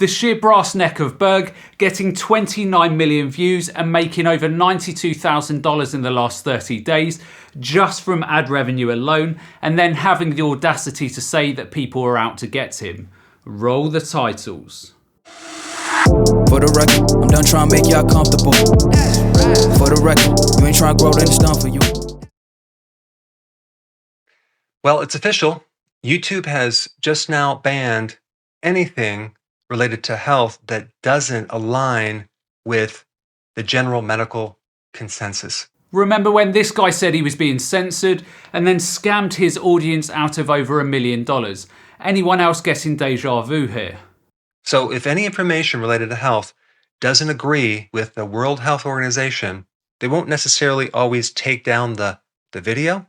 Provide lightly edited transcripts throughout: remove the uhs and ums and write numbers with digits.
The sheer brass neck of Berg getting 29 million views and making over $92,000 in the last 30 days just from ad revenue alone, and then having the audacity to say that people are out to get him. Roll the titles. For the record, I'm done trying to make y'all comfortable. For the record, you ain't trying to grow, then it's done for you. Well, it's official. YouTube has just now banned anything related to health that doesn't align with the general medical consensus. Remember when this guy said he was being censored and then scammed his audience out of over $1 million? Anyone else getting deja vu here? So if any information related to health doesn't agree with the World Health Organization, they won't necessarily always take down the video,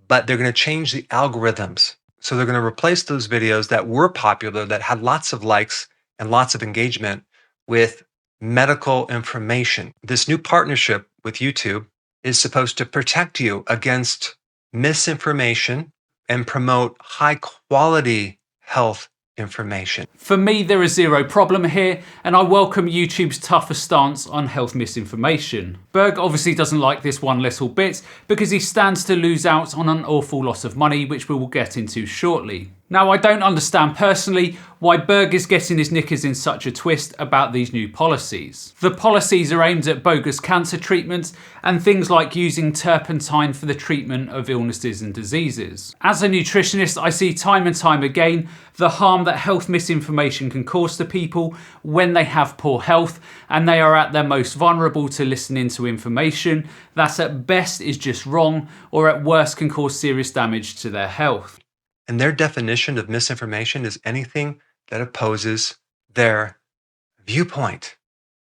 but they're going to change the algorithms. So they're going to replace those videos that were popular, that had lots of likes and lots of engagement, with medical information. This new partnership with YouTube is supposed to protect you against misinformation and promote high quality health information. For me, there is zero problem here, and I welcome YouTube's tougher stance on health misinformation. Berg obviously doesn't like this one little bit because he stands to lose out on an awful lot of money, which we will get into shortly. Now, I don't understand personally why Berg is getting his knickers in such a twist about these new policies. The policies are aimed at bogus cancer treatments and things like using turpentine for the treatment of illnesses and diseases. As a nutritionist, I see time and time again the harm that health misinformation can cause to people when they have poor health and they are at their most vulnerable to listening to information that at best is just wrong or at worst can cause serious damage to their health. And their definition of misinformation is anything that opposes their viewpoint.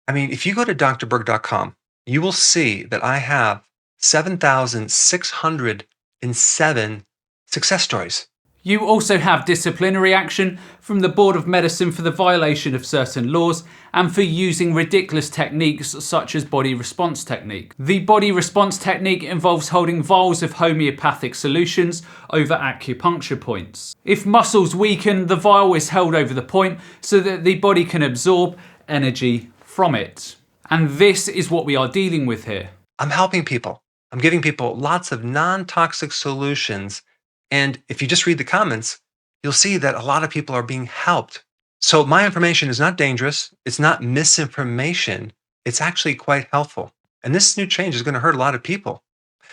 I mean, if you go to drberg.com, you will see that I have 7,607 success stories. You also have disciplinary action from the Board of Medicine for the violation of certain laws and for using ridiculous techniques such as body response technique. The body response technique involves holding vials of homeopathic solutions over acupuncture points. If muscles weaken, the vial is held over the point so that the body can absorb energy from it. And this is what we are dealing with here. I'm helping people. I'm giving people lots of non-toxic solutions. And if you just read the comments, you'll see that a lot of people are being helped. So my information is not dangerous. It's not misinformation. It's actually quite helpful. And this new change is going to hurt a lot of people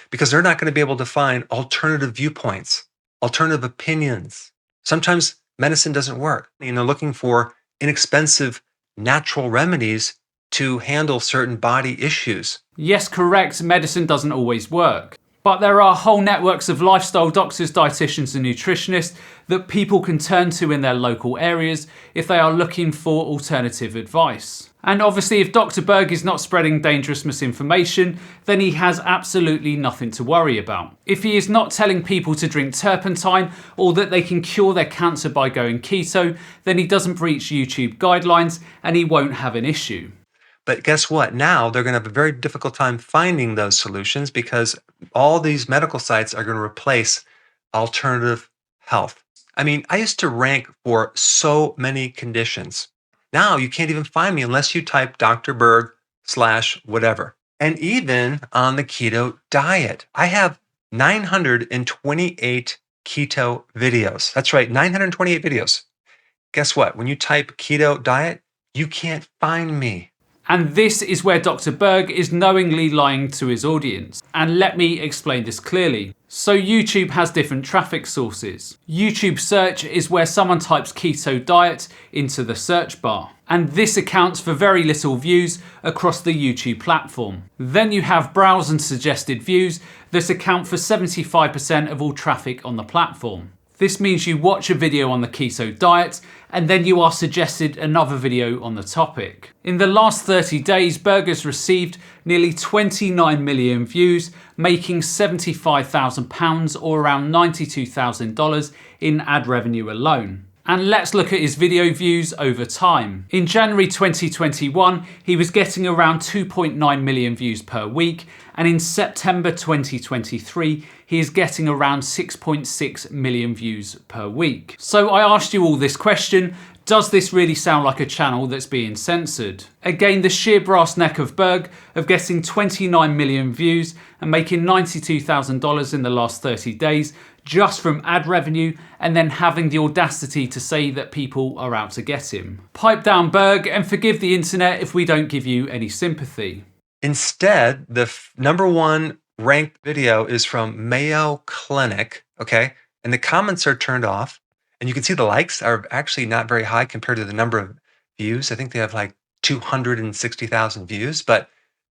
because they're not going to be able to find alternative viewpoints, alternative opinions. Sometimes medicine doesn't work. They're looking for inexpensive natural remedies to handle certain body issues. Yes, correct, medicine doesn't always work. But there are whole networks of lifestyle doctors, dietitians and nutritionists that people can turn to in their local areas if they are looking for alternative advice. And obviously if Dr. Berg is not spreading dangerous misinformation, then he has absolutely nothing to worry about. If he is not telling people to drink turpentine or that they can cure their cancer by going keto, then he doesn't breach YouTube guidelines and he won't have an issue. But guess what? Now they're going to have a very difficult time finding those solutions because all these medical sites are going to replace alternative health. I mean, I used to rank for so many conditions. Now you can't even find me unless you type Dr. Berg / whatever. And even on the keto diet, I have 928 keto videos. That's right, 928 videos. Guess what? When you type keto diet, you can't find me. And this is where Dr. Berg is knowingly lying to his audience. And let me explain this clearly. So YouTube has different traffic sources. YouTube search is where someone types keto diet into the search bar. And this accounts for very little views across the YouTube platform. Then you have browse and suggested views that account for 75% of all traffic on the platform. This means you watch a video on the keto diet and then you are suggested another video on the topic. In the last 30 days, Berg has received nearly 29 million views, making £75,000 or around $92,000 in ad revenue alone. And let's look at his video views over time. In January 2021, he was getting around 2.9 million views per week, and in September 2023, he is getting around 6.6 million views per week. So I asked you all this question, Does this really sound like a channel that's being censored? Again, the sheer brass neck of Berg of getting 29 million views and making $92,000 in the last 30 days just from ad revenue, and then having the audacity to say that people are out to get him. Pipe down, Berg, and forgive the internet if we don't give you any sympathy. Instead, the number one ranked video is from Mayo Clinic, okay? And the comments are turned off. And you can see the likes are actually not very high compared to the number of views. I think they have like 260,000 views, but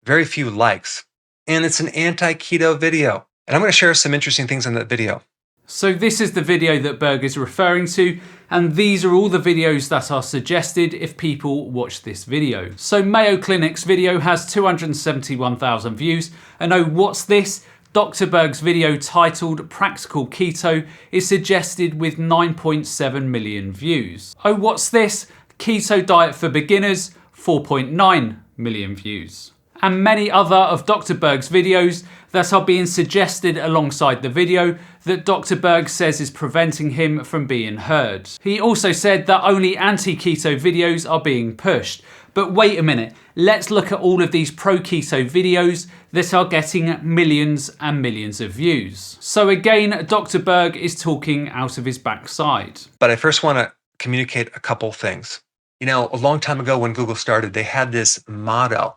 very few likes. And it's an anti-keto video. And I'm going to share some interesting things in that video. So this is the video that Berg is referring to, and these are all the videos that are suggested if people watch this video. So Mayo Clinic's video has 271,000 views, and oh, what's this? Dr. Berg's video titled Practical Keto is suggested with 9.7 million views. Oh, what's this? Keto Diet for Beginners, 4.9 million views. And many other of Dr. Berg's videos that are being suggested alongside the video that Dr. Berg says is preventing him from being heard. He also said that only anti-keto videos are being pushed. But wait a minute, let's look at all of these pro-keto videos that are getting millions and millions of views. So again, Dr. Berg is talking out of his backside. But I first want to communicate a couple things. You know, a long time ago when Google started, they had this motto,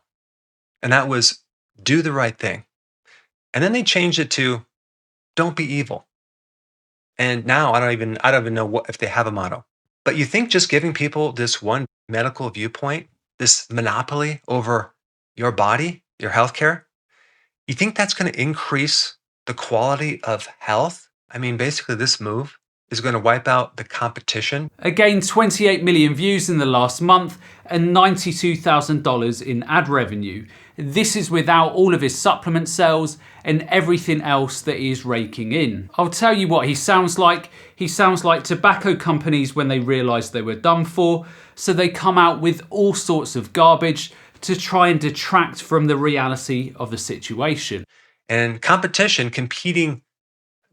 and that was do the right thing. And then they changed it to don't be evil. And now I don't even know if they have a motto. But you think just giving people this one medical viewpoint, this monopoly over your body, your healthcare, you think that's going to increase the quality of health? I mean, basically this move is going to wipe out the competition. Again, 28 million views in the last month and $92,000 in ad revenue. This is without all of his supplement sales and everything else that he is raking in. I'll tell you what he sounds like. He sounds like tobacco companies when they realised they were done for, so they come out with all sorts of garbage to try and detract from the reality of the situation. And competition, competing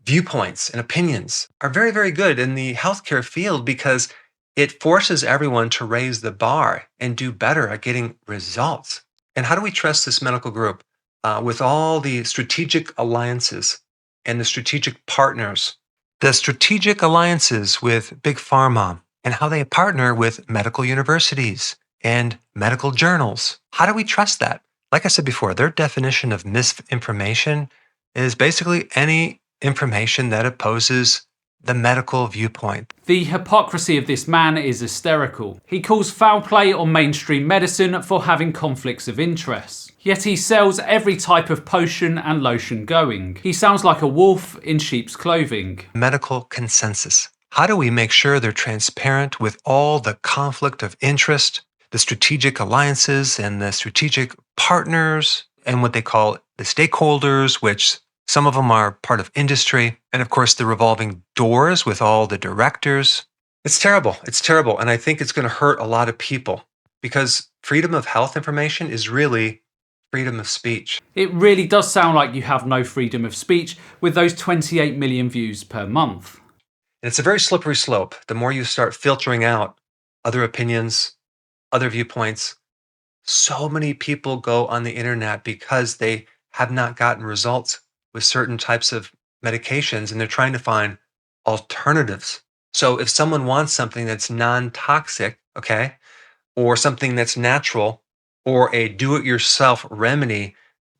viewpoints and opinions are very, very good in the healthcare field because it forces everyone to raise the bar and do better at getting results. And how do we trust this medical group with all the strategic alliances and the strategic partners? The strategic alliances with Big Pharma and how they partner with medical universities and medical journals. How do we trust that? Like I said before, their definition of misinformation is basically any information that opposes the medical viewpoint. The hypocrisy of this man is hysterical. He calls foul play on mainstream medicine for having conflicts of interest. Yet he sells every type of potion and lotion going. He sounds like a wolf in sheep's clothing. Medical consensus. How do we make sure they're transparent with all the conflict of interest, the strategic alliances and the strategic partners, and what they call the stakeholders, which some of them are part of industry, and of course the revolving doors with all the directors. It's terrible. It's terrible. And I think it's going to hurt a lot of people because freedom of health information is really freedom of speech. It really does sound like you have no freedom of speech with those 28 million views per month. And it's a very slippery slope. The more you start filtering out other opinions, other viewpoints, so many people go on the internet because they have not gotten results with certain types of medications and they're trying to find alternatives. So if someone wants something that's non-toxic, okay, or something that's natural, or a do-it-yourself remedy,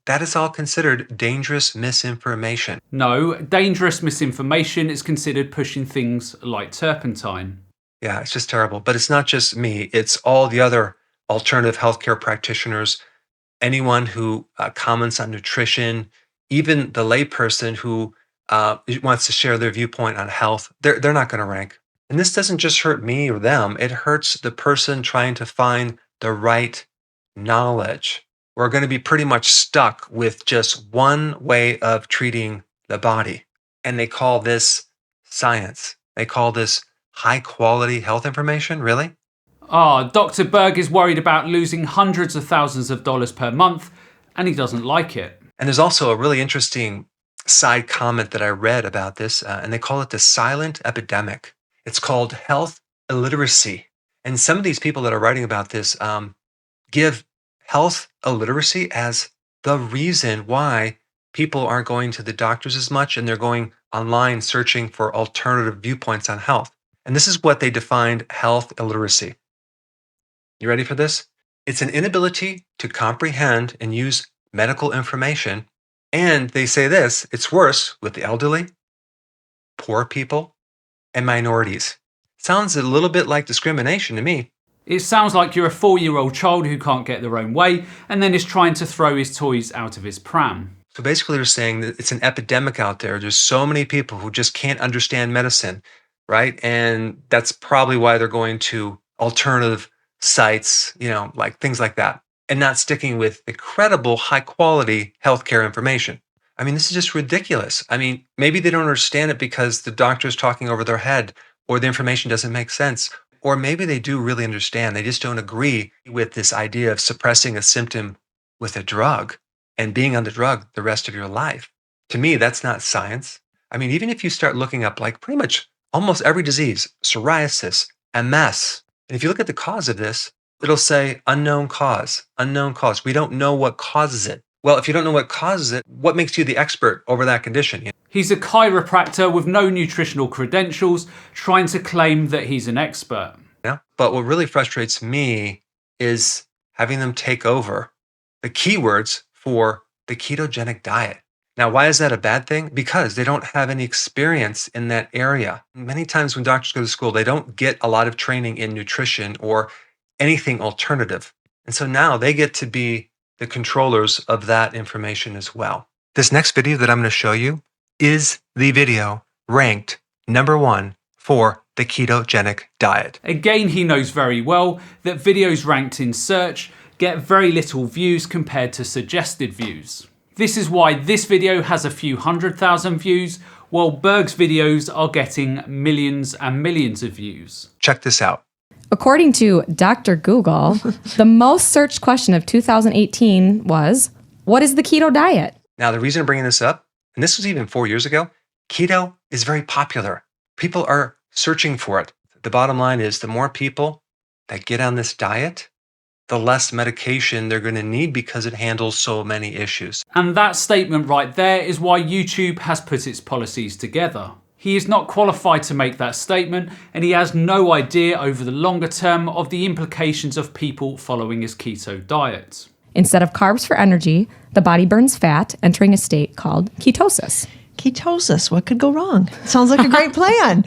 that is all considered dangerous misinformation. No, dangerous misinformation is considered pushing things like turpentine. Yeah, it's just terrible. But it's not just me, it's all the other alternative healthcare practitioners, anyone who comments on nutrition, even the layperson who wants to share their viewpoint on health, they're not going to rank. And this doesn't just hurt me or them, it hurts the person trying to find the right knowledge. We're going to be pretty much stuck with just one way of treating the body. And they call this science. They call this high quality health information, really? Dr. Berg is worried about losing hundreds of thousands of dollars per month, and he doesn't like it. And there's also a really interesting side comment that I read about this, and they call it the silent epidemic. It's called health illiteracy. And some of these people that are writing about this give health illiteracy as the reason why people aren't going to the doctors as much and they're going online searching for alternative viewpoints on health. And this is what they defined health illiteracy. You ready for this? It's an inability to comprehend and use medical information. And they say this, it's worse with the elderly, poor people, and minorities. Sounds a little bit like discrimination to me. It sounds like you're a 4-year-old child who can't get their own way and then is trying to throw his toys out of his pram. So basically they're saying that it's an epidemic out there. There's so many people who just can't understand medicine, right? And that's probably why they're going to alternative sites, like things like that, and not sticking with incredible high quality healthcare information. I mean, this is just ridiculous. I mean, maybe they don't understand it because the doctor's talking over their head or the information doesn't make sense. Or maybe they do really understand. They just don't agree with this idea of suppressing a symptom with a drug and being on the drug the rest of your life. To me, that's not science. I mean, even if you start looking up like pretty much almost every disease, psoriasis, MS, and if you look at the cause of this, it'll say unknown cause, unknown cause. We don't know what causes it. Well, if you don't know what causes it, what makes you the expert over that condition? He's a chiropractor with no nutritional credentials trying to claim that he's an expert. Yeah. But what really frustrates me is having them take over the keywords for the ketogenic diet. Now, why is that a bad thing? Because they don't have any experience in that area. Many times when doctors go to school, they don't get a lot of training in nutrition or anything alternative. And so now they get to be the controllers of that information as well. This next video that I'm going to show you is the video ranked #1 for the ketogenic diet. Again, he knows very well that videos ranked in search get very little views compared to suggested views. This is why this video has a few 100,000 views, while Berg's videos are getting millions and millions of views. Check this out. According to Dr. Google, the most searched question of 2018 was, what is the keto diet? Now, the reason I'm bringing this up, and this was even 4 years ago, keto is very popular. People are searching for it. The bottom line is the more people that get on this diet, the less medication they're going to need because it handles so many issues. And that statement right there is why YouTube has put its policies together. He is not qualified to make that statement, and he has no idea over the longer term of the implications of people following his keto diet. Instead of carbs for energy, the body burns fat, entering a state called ketosis. Ketosis, what could go wrong? Sounds like a great plan.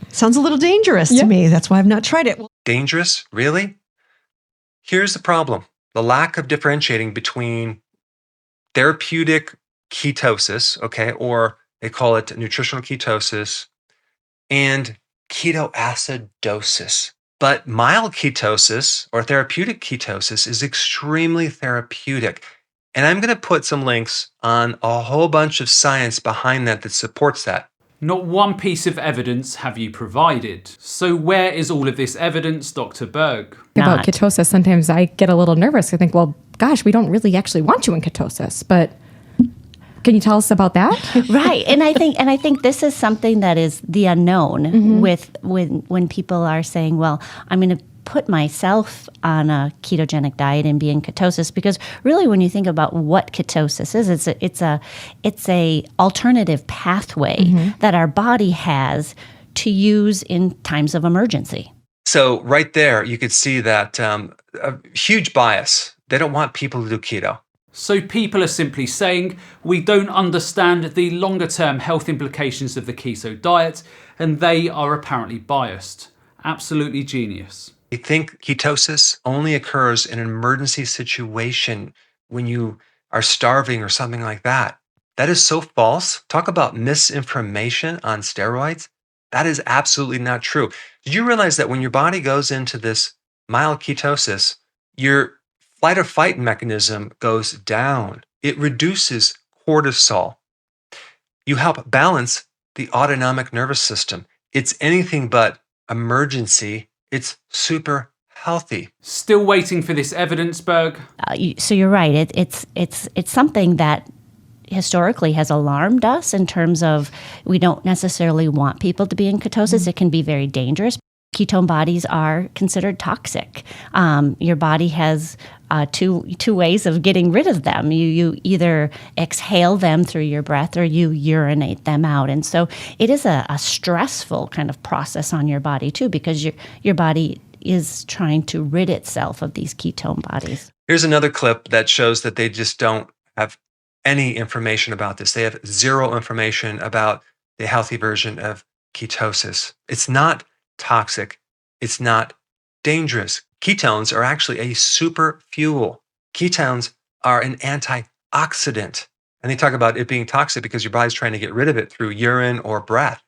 Sounds a little dangerous to me. That's why I've not tried it. Dangerous? Really? Here's the problem. The lack of differentiating between therapeutic ketosis, or they call it nutritional ketosis, and ketoacidosis. But mild ketosis or therapeutic ketosis is extremely therapeutic. And I'm going to put some links on a whole bunch of science behind that supports that. Not one piece of evidence have you provided. So where is all of this evidence, Dr. Berg? About ketosis, sometimes I get a little nervous. I think, well, gosh, we don't really actually want you in ketosis, but can you tell us about that? Right. And I think this is something that is the unknown with when people are saying, well, I'm going to put myself on a ketogenic diet and be in ketosis, because really when you think about what ketosis is, it's a alternative pathway that our body has to use in times of emergency. So right there, you could see that a huge bias. They don't want people to do keto. So people are simply saying, we don't understand the longer term health implications of the keto diet, and they are apparently biased. Absolutely genius. They think ketosis only occurs in an emergency situation when you are starving or something like that. That is so false. Talk about misinformation on steroids. That is absolutely not true. Did you realize that when your body goes into this mild ketosis, your flight or fight mechanism goes down? It reduces cortisol. You help balance the autonomic nervous system. It's anything but emergency. It's super healthy. Still waiting for this evidence, Berg? So you're right. It's something that historically has alarmed us in terms of we don't necessarily want people to be in ketosis. It can be very dangerous. ketone bodies are considered toxic. Your body has two ways of getting rid of them. You either exhale them through your breath or you urinate them out. And so it is a stressful kind of process on your body too, because your body is trying to rid itself of these ketone bodies. Here's another clip that shows that they just don't have any information about this. They have zero information about the healthy version of ketosis. It's not toxic. It's not dangerous. Ketones are actually a super fuel. Ketones are an antioxidant. And they talk about it being toxic because your body's trying to get rid of it through urine or breath.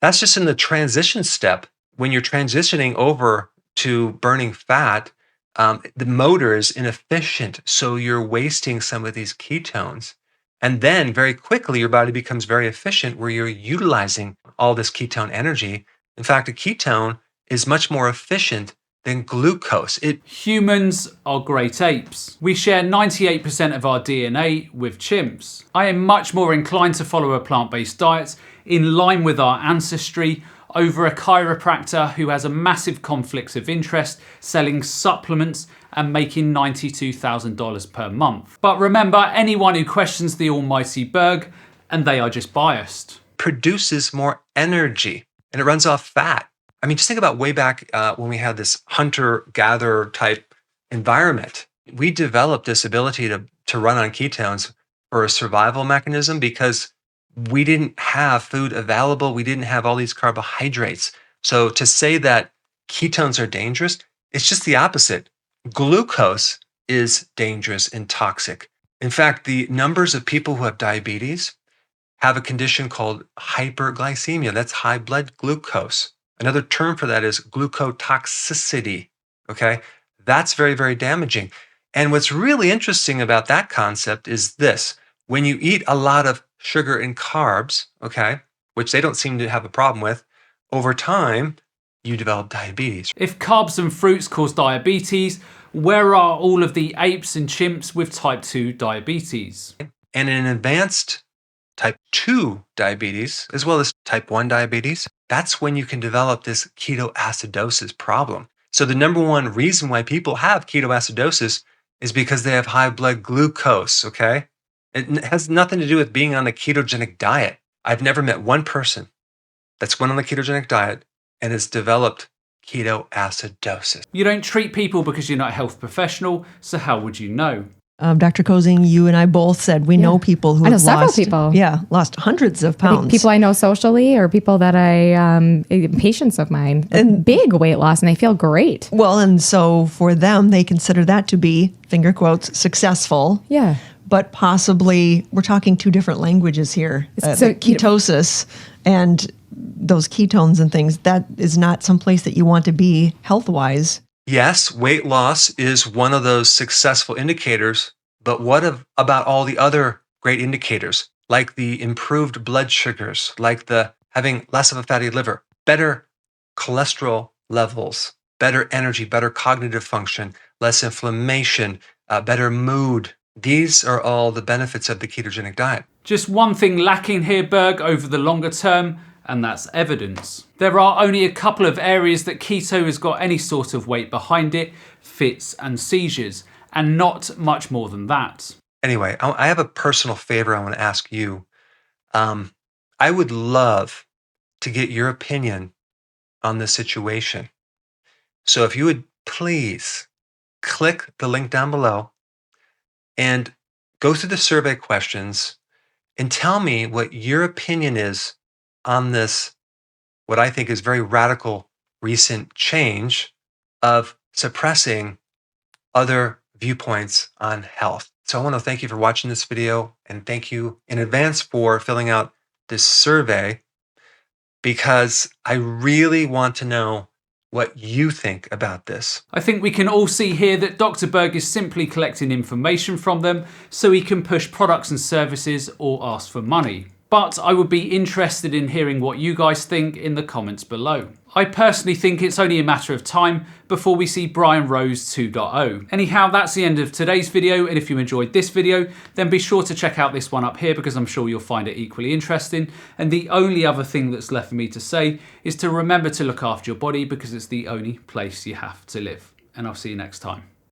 That's just in the transition step. When you're transitioning over to burning fat, the motor is inefficient. So you're wasting some of these ketones. And then very quickly, your body becomes very efficient where you're utilizing all this ketone energy. In fact, a ketone is much more efficient than glucose. Humans are great apes. We share 98% of our DNA with chimps. I am much more inclined to follow a plant-based diet in line with our ancestry over a chiropractor who has a massive conflict of interest selling supplements and making $92,000 per month. But remember, anyone who questions the almighty Berg, and they are just biased. Produces more energy and it runs off fat. I mean, just think about way back when we had this hunter-gatherer type environment. We developed this ability to run on ketones for a survival mechanism because we didn't have food available. We didn't have all these carbohydrates. So to say that ketones are dangerous, it's just the opposite. Glucose is dangerous and toxic. In fact, the numbers of people who have diabetes have a condition called hyperglycemia. That's high blood glucose. Another term for that is glucotoxicity, okay? That's very, very damaging. And what's really interesting about that concept is this. When you eat a lot of sugar and carbs, okay, which they don't seem to have a problem with, over time, you develop diabetes. If carbs and fruits cause diabetes, where are all of the apes and chimps with type 2 diabetes? And in advanced type 2 diabetes, as well as type 1 diabetes, that's when you can develop this ketoacidosis problem. So the number one reason why people have ketoacidosis is because they have high blood glucose, okay? It has nothing to do with being on a ketogenic diet. I've never met one person that's went on the ketogenic diet and has developed ketoacidosis. You don't treat people because you're not a health professional, so how would you know? Dr. Kozing, you and I both said we know people who I know have several lost, people. Lost hundreds of pounds. People I know socially or people that patients of mine, and big weight loss, and they feel great. Well, and so for them, they consider that to be, finger quotes, successful. Yeah. But possibly, we're talking two different languages here. So ketosis and those ketones and things, that is not someplace that you want to be health-wise. Yes, weight loss is one of those successful indicators, but what about all the other great indicators, like the improved blood sugars, like the having less of a fatty liver, better cholesterol levels, better energy, better cognitive function, less inflammation, better mood. These are all the benefits of the ketogenic diet. Just one thing lacking here, Berg, over the longer term, and that's evidence. There are only a couple of areas that keto has got any sort of weight behind it, fits and seizures, and not much more than that. Anyway, I have a personal favor I want to ask you. I would love to get your opinion on this situation. So if you would please click the link down below and go through the survey questions and tell me what your opinion is on this, what I think is very radical recent change of suppressing other viewpoints on health. So I want to thank you for watching this video and thank you in advance for filling out this survey because I really want to know what you think about this. I think we can all see here that Dr. Berg is simply collecting information from them so he can push products and services or ask for money. but I would be interested in hearing what you guys think in the comments below. I personally think it's only a matter of time before we see Brian Rose 2.0. Anyhow, that's the end of today's video, and if you enjoyed this video, then be sure to check out this one up here because I'm sure you'll find it equally interesting. And the only other thing that's left for me to say is to remember to look after your body because it's the only place you have to live. And I'll see you next time.